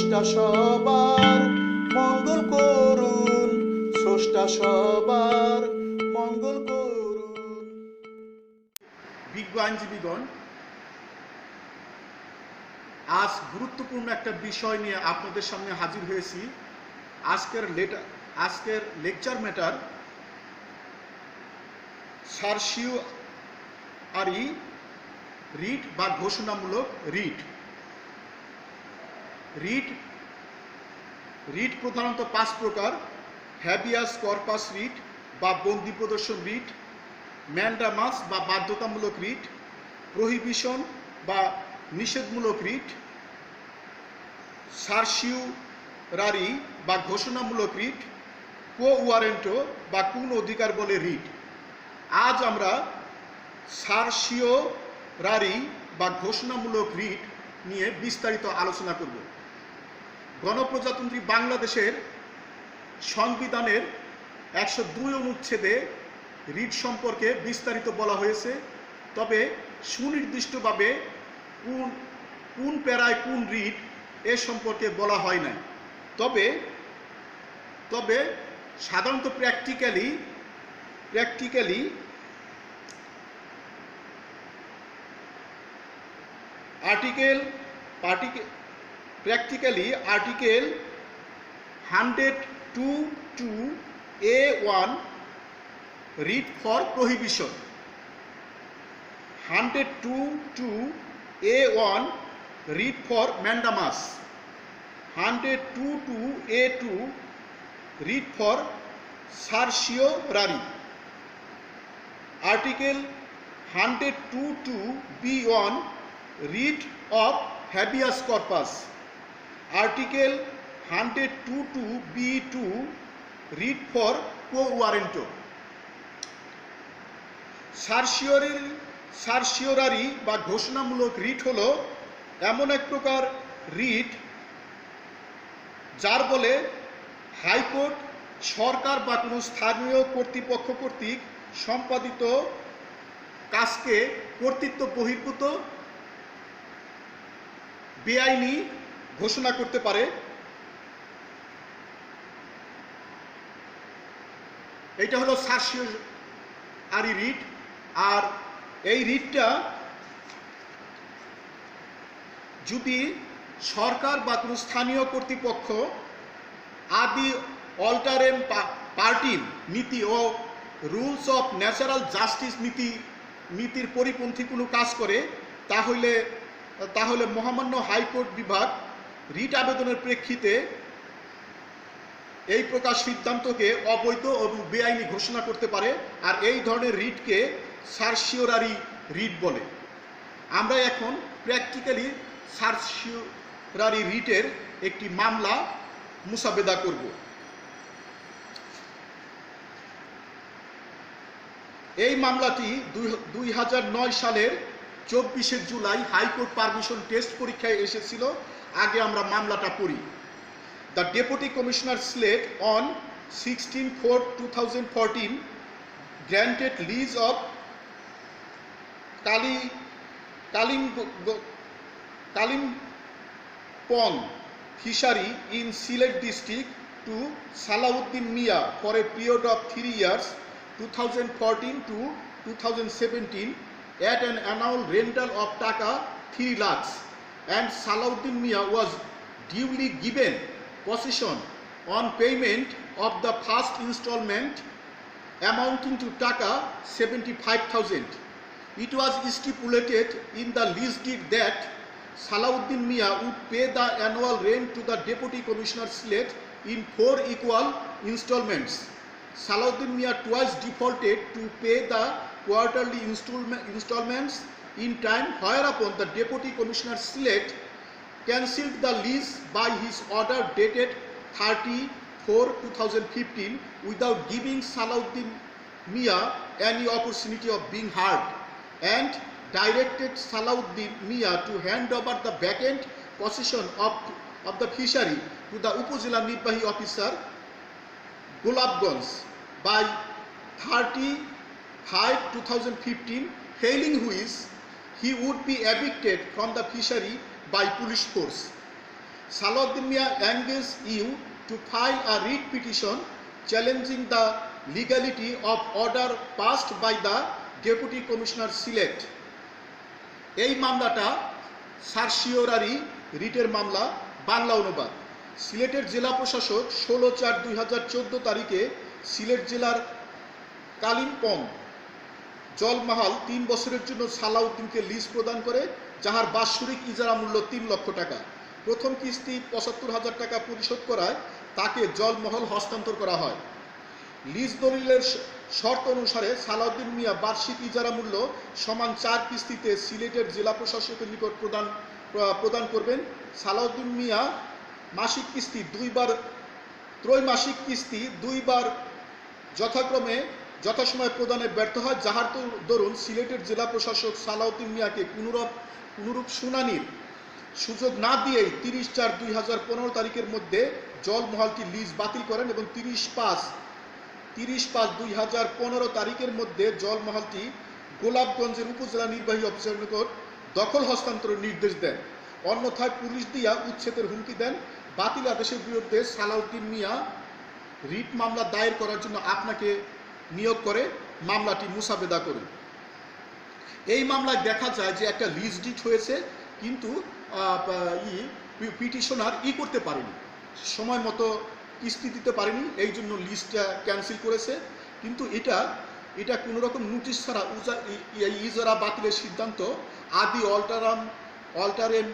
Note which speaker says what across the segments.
Speaker 1: স্রষ্টা সবার মঙ্গল করুন, স্রষ্টা সবার মঙ্গল করুন।
Speaker 2: বিজ্ঞ আইনজীবীগণ, আজ গুরুত্বপূর্ণ একটা বিষয় নিয়ে আপনাদের সামনে হাজির হয়েছি। আজকের লেকচার ম্যাটার সার্সিওয়ারি রিট বা ঘোষণামূলক রিট। রিট প্রধানত 5 প্রকার: হ্যাবিয়াস কর্পাস রিট বা বন্দি প্রদর্শন রিট, ম্যান্ডামাস বা বাধ্যতামূলক রিট, প্রহিবিশন বা নিষেধমূলক রিট, সার্সিওরারি বা ঘোষণামূলক রিট, কো ওয়ারেন্টো বা কোন অধিকার বলে রিট। আজ আমরা সার্সিওরারি বা ঘোষণামূলক রিট নিয়ে বিস্তারিত আলোচনা করব। গণপ্রজাতন্ত্রী বাংলাদেশের সংবিধানের 102 অনুচ্ছেদে রিট সম্পর্কে বিস্তারিত বলা হয়েছে, তবে সুনির্দিষ্টভাবে কোন প্যারায় কোন রিট এ সম্পর্কে বলা হয় নাই। তবে সাধারণত practically article 102(a)(1) writ for prohibition, 102(a)(1) writ for mandamus, 102(a)(2) writ for certiorari, article 102(b)(1) writ of habeas corpus, article 102(b)(2) writ for quo warranto. Certiorari বা ঘোষণামূলক রিট হলো এমন এক প্রকার রিট যার বলে হাইকোর্ট সরকার বা কোনো স্থানীয় কর্তৃপক্ষ কর্তৃক সম্পাদিত কাজকে কর্তৃত্ব বহির্ভূত, বেআইনি ঘোষণা করতে পারে। এটা হলো সার্সিওরারি রিট। আর এই রিটটা যদি সরকার বা কোনো স্থানীয় কর্তৃপক্ষ আদি অল্টারেম পার্টির নীতি ও রুলস অফ ন্যাচারাল জাস্টিস নীতির পরিপন্থী কোনো কাজ করে, তাহলে মহামান্য হাইকোর্ট বিভাগ রিট আবেদনের প্রেক্ষিতে এই প্রকার সিদ্ধান্তকে অবৈধ এবং বেআইনি ঘোষণা করতে পারে। আর এই ধরনের রিটকে সার্সিওরারি রিট বলে। আমরা এখন প্র্যাকটিক্যালি সার্সিওরারি রিটের একটি মামলা মুসাবেদা করব। এই মামলাটি 2009 সালের 24শে জুলাই হাইকোর্ট পারমিশন টেস্ট পরীক্ষায় এসেছিল। আগে আমরা মামলাটা পড়ি। The Deputy Commissioner Slate on 16/4/2014 granted lease of Kalimpong fishery in Sylhet district to Salahuddin Mia for a period of 3 years, 2014 to 2017, at an annual rental of Taka 3 lakhs, and Salahuddin Mia was duly given possession on payment of the first installment amounting to Taka 75,000. It was stipulated in the lease deed that Salahuddin Mia would pay the annual rent to the Deputy Commissioner Slate in 4 equal installments. Salahuddin Mia twice defaulted to pay the quarterly installments in time, whereupon the Deputy Commissioner Slate cancelled the lease by his order dated 30/4/2015 without giving Salahuddin Mia any opportunity of being heard, and directed Salahuddin Mia to hand over the vacant possession of the fishery to the Upazila Nirbahi Officer Golabganj by 30/5/2015, failing which he would be evicted from the fishery by police force. Salahuddin Mia engages you to file a writ petition challenging the legality of order passed by the Deputy Commissioner Select. এই মামলাটা certiorari রিটের মামলা, বাংলা অনুবাদ। সিলেটের জেলা প্রশাসক 16/4/2014 তারিখে সিলেট জেলার কালিম্পং জলমহল 3 বছরের জন্য সালাউদ্দিনকে লিজ প্রদান করে, যাহার বাৎসরিক ইজারা মূল্য 3 লক্ষ টাকা। প্রথম কিস্তি 75,000 টাকা পরিশোধ করায় তাকে জলমহল হস্তান্তর করা হয়। লিজ দলিলের শর্ত অনুসারে সালাউদ্দিন মিয়া বার্ষিক ইজারা মূল্য সমান 4 কিস্তিতে সিলেটের জেলা প্রশাসকের নিকট প্রদান করবেন। সালাউদ্দিন মিয়া মাসিক কিস্তি 2 বার, ত্রৈমাসিক কিস্তি 2 বার যথাসময়ে প্রদানে ব্যর্থ হয়, যাহার দরুন সিলেটের জেলা প্রশাসক সালাউদ্দিন মিয়াকে কোনরূপ শুনানির সুযোগ না দিয়েই 30/4/2015 তারিখের মধ্যে জলমহলটি লিজ বাতিল করেন এবং 30/5/2015 তারিখের মধ্যে জলমহলটি গোলাপগঞ্জের উপজেলা নির্বাহী অফিসারের নিকট দখল হস্তান্তরের নির্দেশ দেন। অন্যথায় পুলিশ দিয়া উচ্ছেদের হুমকি দেন। বাতিল আদেশের বিরুদ্ধে সালাউদ্দিন মিয়া রিট মামলা দায়ের করার জন্য আপনাকে নিয়োগ করে মামলাটি মুসাবেদা করুন। এই মামলায় দেখা যায় যে একটা লিজ ডিট হয়েছে, কিন্তু পিটিশনার করতে পারেনি, সময় মতো কিস্তি দিতে পারেনি, এই জন্য লিজটা ক্যান্সেল করেছে। কিন্তু এটা কোনো রকম নোটিশ ছাড়া ইজারা বাতিলের সিদ্ধান্ত আদি অল্টারেম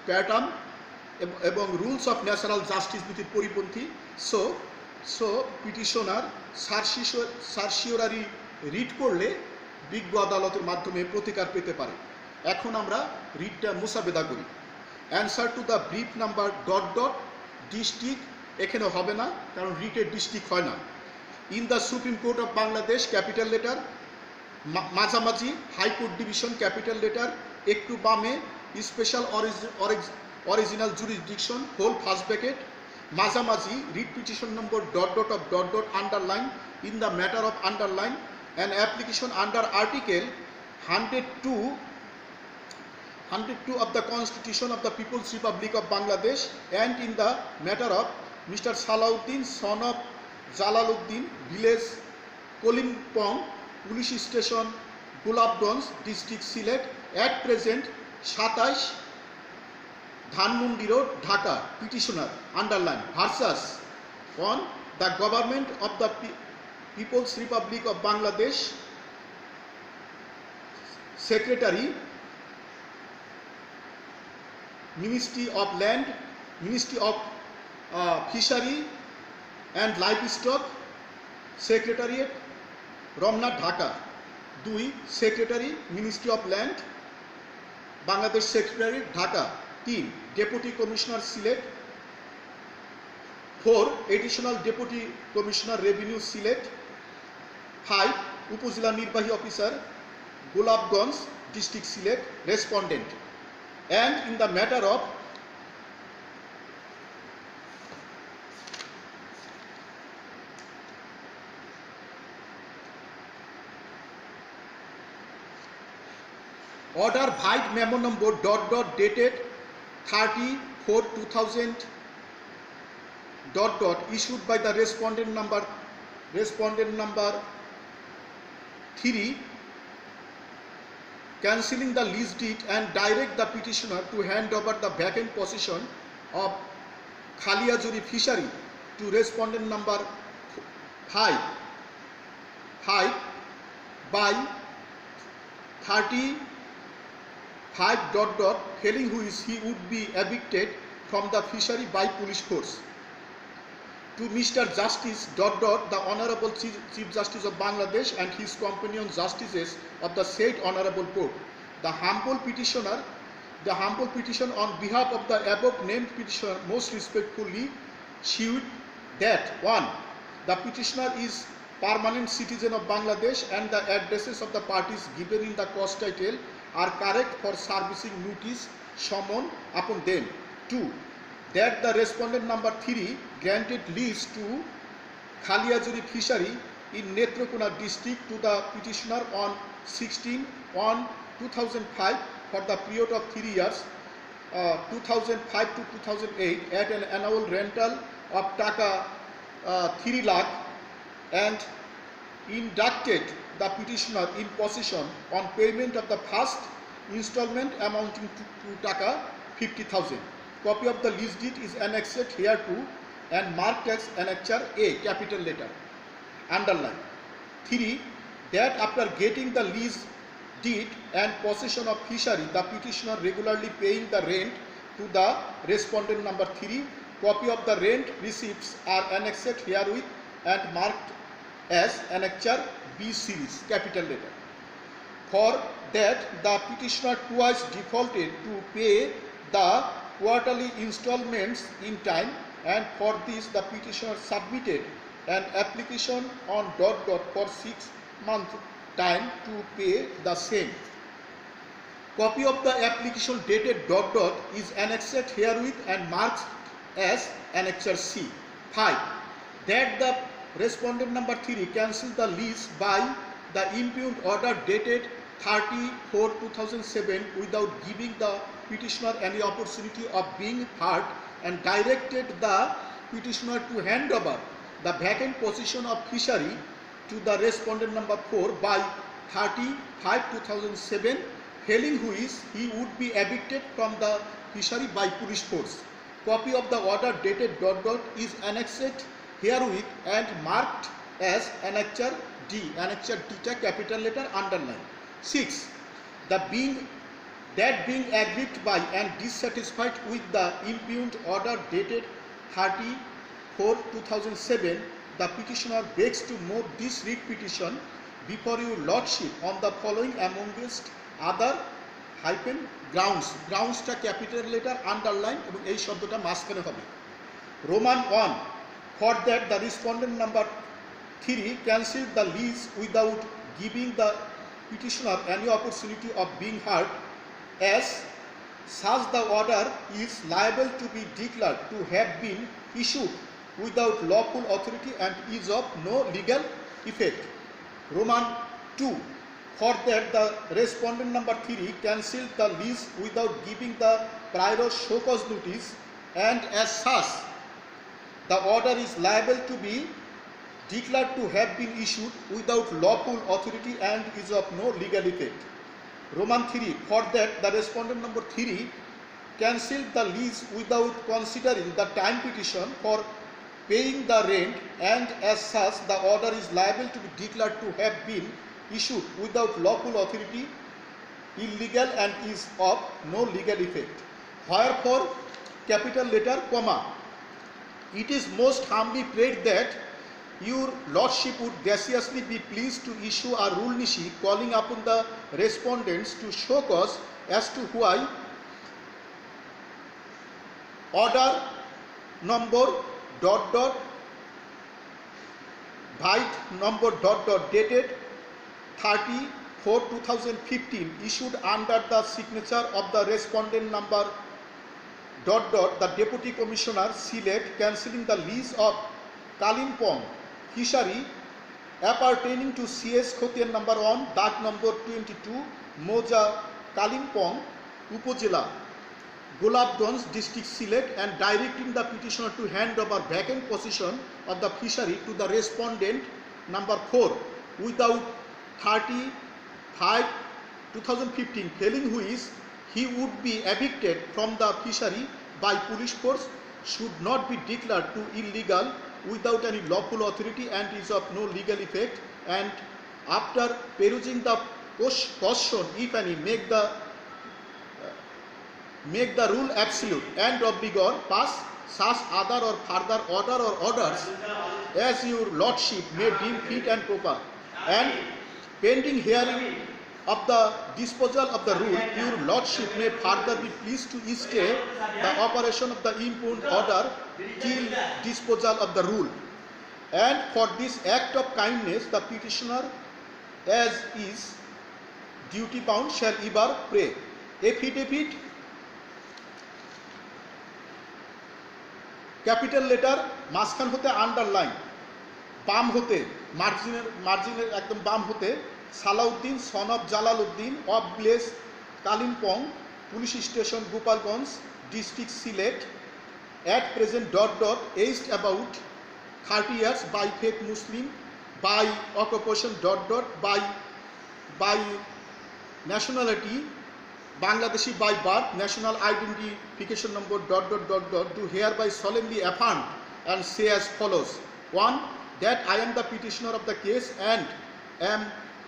Speaker 2: প্যাটার্ন এবং রুলস অফ ন্যাচারাল জাস্টিস নীতির পরিপন্থী। সো পিটিশনার সার্সিওরারি রিট করলে বিজ্ঞ আদালতের মাধ্যমে প্রতিকার পেতে পারে। এখন আমরা রিটটা মুসাবেদা করি। Answer to the brief number ... district এখানে হবে না, কারণ রিটের ডিস্ট্রিক্ট হয় না। In the Supreme Court of Bangladesh capital letter, মাঝামাঝি হাইকোর্ট ডিভিশন ক্যাপিটাল লেটার, একটু বামে special original jurisdiction whole first bracket, মাঝামাঝি writ petition number ... underline in the matter of underline an application under article 102 of the Constitution of the People's Republic of Bangladesh and in the matter of Mr. Salahuddin, son of Jalaluddin, village Kolimpong, Police Station, Gulabganj, District Silet, at present 27 Dhanmundi Road, Dhaka. Petitioner, underline, versus on the government of the People's Republic of Bangladesh, Secretary, Ministry of Land, Ministry of Fishery and Livestock, Secretariat, Ramnat, Dhaka. 2. Secretary, Ministry of Land, Bangladesh Secretary, Dhaka. 3. Deputy Commissioner Silet. 4. Additional Deputy Commissioner Revenue Silet. 5. Upazila Nirbahi Officer, Gulabganj, District Silet, Respondent. And in the matter of order Vide memo number ... dated 30/4/2000 ... issued by the respondent number 3, cancelling the lease deed and direct the petitioner to hand over the vacant position of Khaliajuri fishery to respondent number 5 by 35 ... failing which he would be evicted from the fishery by police force. To Mr. Justice ... the Honorable Chief Justice of Bangladesh and his companion justices of the said Honorable Court, the humble petition on behalf of the above named petitioner most respectfully sued that 1. The petitioner is permanent citizen of Bangladesh and the addresses of the parties given in the cause title are correct for servicing notice summoned upon them. 2. That the respondent number 3 granted lease to Khaliajuri fishery in Netrakona district to the petitioner on 16/1/2005 for the period of 3 years 2005 to 2008 at an annual rental of Taka 3 lakh and inducted the petitioner in possession on payment of the first installment amounting to Taka 50,000. Copy of the lease deed is annexed hereto and marked as Annexure A, capital letter, underline. 3. That after getting the lease deed and possession of fishery, the petitioner regularly paying the rent to the respondent number 3. Copy of the rent receipts are annexed herewith and marked as Annexure B series, capital letter. For that the petitioner twice defaulted to pay the quarterly installments in time, and for this the petitioner submitted an application on ... for 6 months time to pay the same. Copy of the application dated ... is annexed herewith and marked as Annexure C. 5. That the respondent number 3 cancelled the lease by the impugned order dated 30/4/2007 without giving the petitioner any opportunity of being heard, and directed the petitioner to hand over the vacant position of fishery to the respondent number 4 by 30/5/2007, failing which he would be evicted from the fishery by police force. Copy of the order dated ... is annexed herewith and marked as Annexure D, Annexure D, capital letter, underline. 6. That being aggrieved by and dissatisfied with the impugned order dated 30/4/2007, the petitioner begs to move this writ petition before your lordship on the following amongst other grounds. গ্রাউন্ডসটা capital letter, underline এবং এই শব্দটা মাঝখানে হবে। Roman 1. For that the respondent number 3 cancelled the lease without giving the petitioner any opportunity of being heard, as such the order is liable to be declared to have been issued without lawful authority and is of no legal effect. Roman 2. For that the respondent number 3 cancelled the lease without giving the prior show cause notice, and as such the order is liable to be declared to have been issued without lawful authority and is of no legal effect. Roman 3. For that the respondent number 3 cancelled the lease without considering the time petition for paying the rent, and as such the order is liable to be declared to have been issued without lawful authority, illegal, and is of no legal effect. Wherefore, capital letter, comma, it is most humbly prayed that your lordship would graciously be pleased to issue a rule nishi calling upon the respondents to show cause as to why order number ... byte number ... dated 30/4/2015 issued under the signature of the respondent number ... the deputy commissioner Sylhet, cancelling the lease of Kalimpong fishery appertaining to CS Khotian number 1, Dak number 22, Moja, Kalimpong, Upojela, Golabganj district, Sylhet, and directing the petitioner to hand over vacant position of the fishery to the respondent number 4 without 30/5/2015, failing which he would be evicted from the fishery by police force, should not be declared to illegal without any lawful authority and is of no legal effect, and after perusing the caution, if any, make the rule absolute and of rigor, pass such other or further order or orders as your lordship may deem fit and proper, and pending hearing of the disposal of the rule, your lordship may further be pleased to stay the operation of the impugned order till disposal of the rule. And for this act of kindness the petitioner, as is duty bound, shall ever pray. Affidavit, capital letter, মাঝখান হতে underline, বাম হতে মার্জিনের একদম বাম হতে Salauddin son of Jalaluddin of ব্লেস Kalimpong police station Gopalganj, district Sylhet, at present ... aged about 30 years, by faith Muslim, by occupation ... by nationality Bangladeshi, by birth, national identification number ... do hereby solemnly affirm and say as follows: 1. That I am the petitioner of the case and am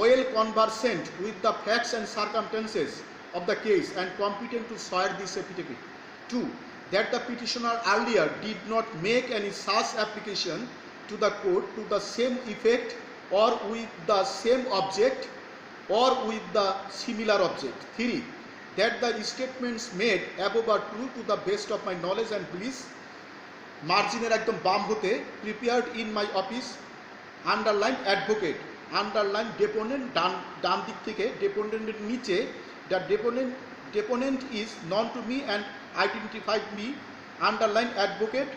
Speaker 2: well conversant with the facts and circumstances of the case and competent to swear this affidavit. 2. That the petitioner earlier did not make any such application to the court to the same effect or with the same object or with the similar object. 3. That the statements made above are true to the best of my knowledge and belief. মার্জিনের একদম বাম হতে prepared in my office, underline advocate, underline deponent, ডান দিক থেকে deponenটের নিচে the deponent is known to me and identified me, underline advocate,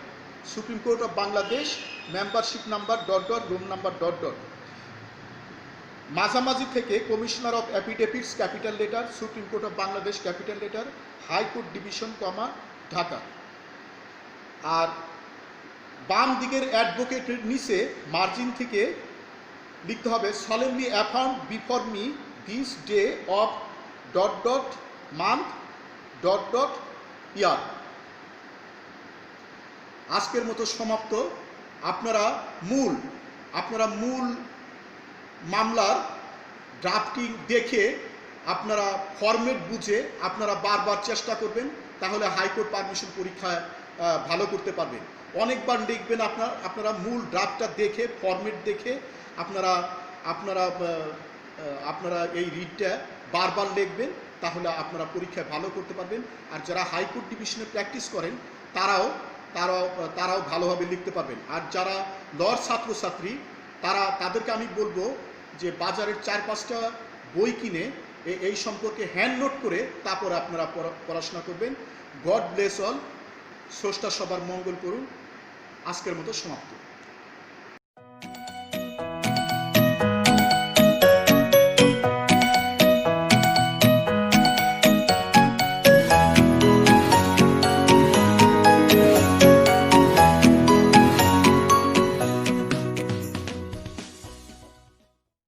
Speaker 2: Supreme Court of Bangladesh, membership number ... room number ... মাঝামাঝি থেকে commissioner of affidavits, capital letter, Supreme Court of Bangladesh, capital letter, High Court Division, Dhaka. আর বাম দিকের অ্যাডভোকেটের নিচে margin থেকে লিখতে হবে solemnly affirm before me this day of ... month ... year। আজকের মতো সমাপ্ত। আপনারা মূল মামলার ড্রাফটিং দেখে আপনারা ফরম্যাট বুঝে আপনারা বারবার চেষ্টা করবেন, তাহলে হাইকোর্ট পারমিশন পরীক্ষায় ভালো করতে পারবেন। অনেকবার লিখবেন, আপনারা মূল ড্রাফটটা দেখে ফরম্যাট দেখে আপনারা এই রিডটা বারবার লিখবেন, তাহলে আপনারা পরীক্ষায় ভালো করতে পারবেন। আর যারা হাইকোর্ট ডিভিশনে প্র্যাকটিস করেন তারাও ভালোভাবে লিখতে পারবেন। আর যারা লর ছাত্রছাত্রী তাদেরকে আমি বলবো যে বাজারের 4-5টা বই কিনে এই সম্পর্কে হ্যান্ড নোট করে তারপরে আপনারা পড়াশোনা করবেন। God bless all. স্রষ্টা সবার মঙ্গল করুন। আজকের মতো সমাপ্ত।